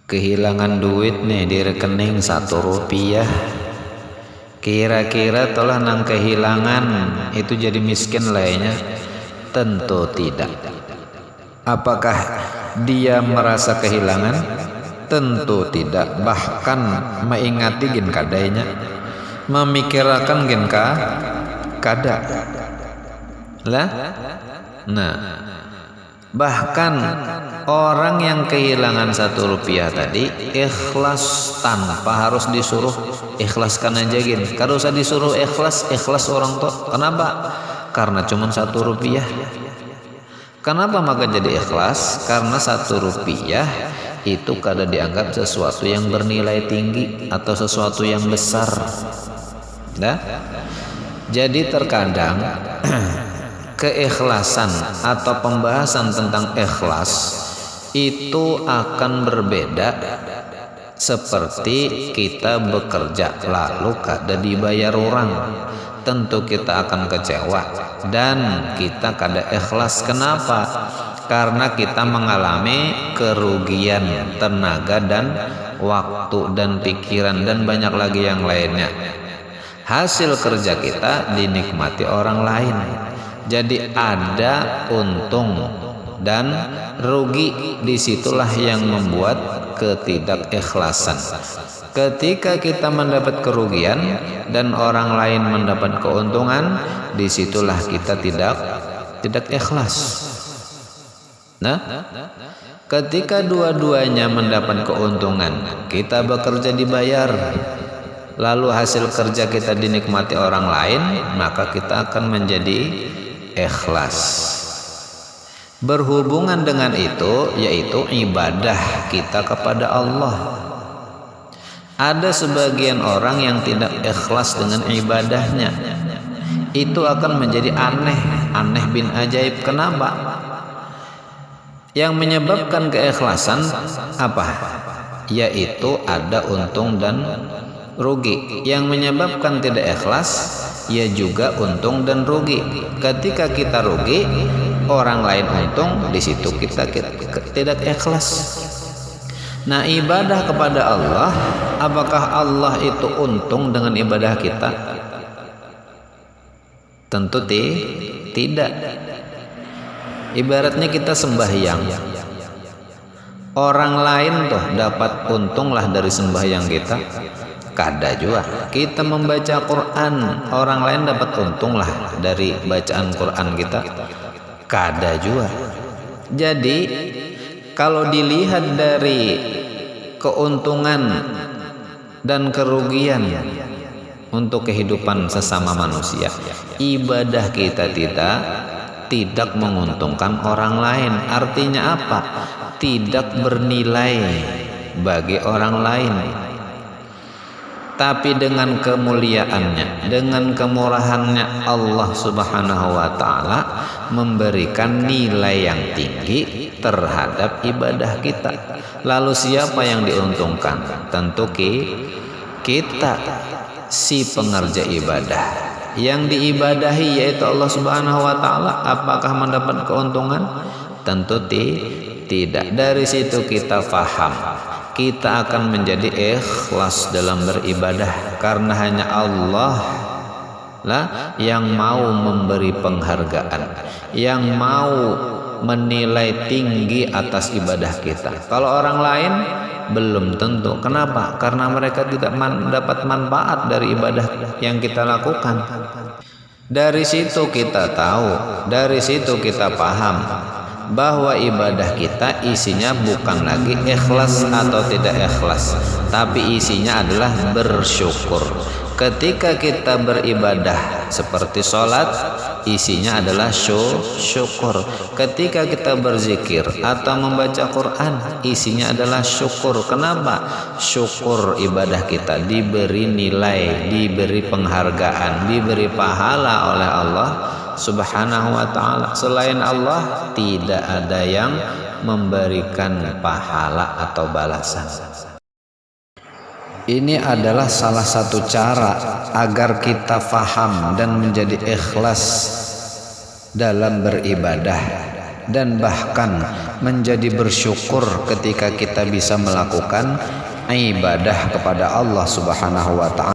kehilangan duit nih di rekening 1 rupiah, kira-kira telah nang kehilangan itu jadi miskin lainnya? Tentu tidak. Apakah dia merasa kehilangan? Tentu tidak. Bahkan mengingati gen kadainya, memikirkan gen kada lah. Nah, bahkan orang yang kehilangan 1 rupiah tadi ikhlas tanpa harus disuruh ikhlaskan aja gini. Kalau usah disuruh ikhlas orang tuh. Kenapa? Karena cuma 1 rupiah. Kenapa maka jadi ikhlas? Karena 1 rupiah itu kada dianggap sesuatu yang bernilai tinggi atau sesuatu yang besar. Nah, jadi terkadang keikhlasan atau pembahasan tentang ikhlas itu akan berbeda. Seperti kita bekerja lalu kada dibayar orang, tentu kita akan kecewa dan kita kada ikhlas. Kenapa? Karena kita mengalami kerugian tenaga dan waktu dan pikiran dan banyak lagi yang lainnya. Hasil kerja kita dinikmati orang lain. Jadi ada untung dan rugi, disitulah yang membuat ketidakikhlasan. Ketika kita mendapat kerugian dan orang lain mendapat keuntungan, disitulah kita tidak ikhlas. Nah, ketika dua-duanya mendapat keuntungan, kita bekerja dibayar, lalu hasil kerja kita dinikmati orang lain, maka kita akan menjadi ikhlas. Berhubungan dengan itu yaitu ibadah kita kepada Allah. Ada sebagian orang yang tidak ikhlas dengan ibadahnya. Itu akan menjadi aneh bin ajaib. Kenapa? Yang menyebabkan keikhlasan apa? Yaitu ada untung dan rugi. Yang menyebabkan tidak ikhlas ya juga untung dan rugi. Ketika kita rugi, orang lain untung, di situ kita tidak ikhlas. Nah, ibadah kepada Allah, apakah Allah itu untung dengan ibadah kita? Tentu tidak. Ibaratnya kita sembahyang, orang lain tuh dapat untung lah dari sembahyang kita? Kada juga. Kita membaca Quran, orang lain dapat untung lah dari bacaan Quran kita? Kada juga. Jadi kalau dilihat dari keuntungan dan kerugian untuk kehidupan sesama manusia, ibadah kita tidak menguntungkan orang lain. Artinya apa? Tidak bernilai bagi orang lain. Tapi dengan kemuliaannya, dengan kemurahannya, Allah Subhanahu wa ta'ala memberikan nilai yang tinggi terhadap ibadah kita. Lalu siapa yang diuntungkan? Tentu kita, si pengerja ibadah. Yang diibadahi yaitu Allah Subhanahu wa ta'ala, apakah mendapat keuntungan? Tentu tidak. Dari situ kita faham, kita akan menjadi ikhlas dalam beribadah, karena hanya Allah lah yang mau memberi penghargaan, yang mau menilai tinggi atas ibadah kita. Kalau orang lain belum tentu. Kenapa? Karena mereka tidak mendapat manfaat dari ibadah yang kita lakukan. Dari situ kita tahu, dari situ kita paham bahwa ibadah kita isinya bukan lagi ikhlas atau tidak ikhlas, tapi isinya adalah bersyukur. Ketika kita beribadah seperti sholat, isinya adalah syukur. Ketika kita berzikir atau membaca Quran, isinya adalah syukur. Kenapa? Syukur ibadah kita diberi nilai, diberi penghargaan, diberi pahala oleh Allah Subhanahu wa ta'ala. Selain Allah tidak ada yang memberikan pahala atau balasan. Ini adalah salah satu cara agar kita faham dan menjadi ikhlas dalam beribadah. dan bahkan menjadi bersyukur ketika kita bisa melakukan ibadah kepada Allah Subhanahu wa taala.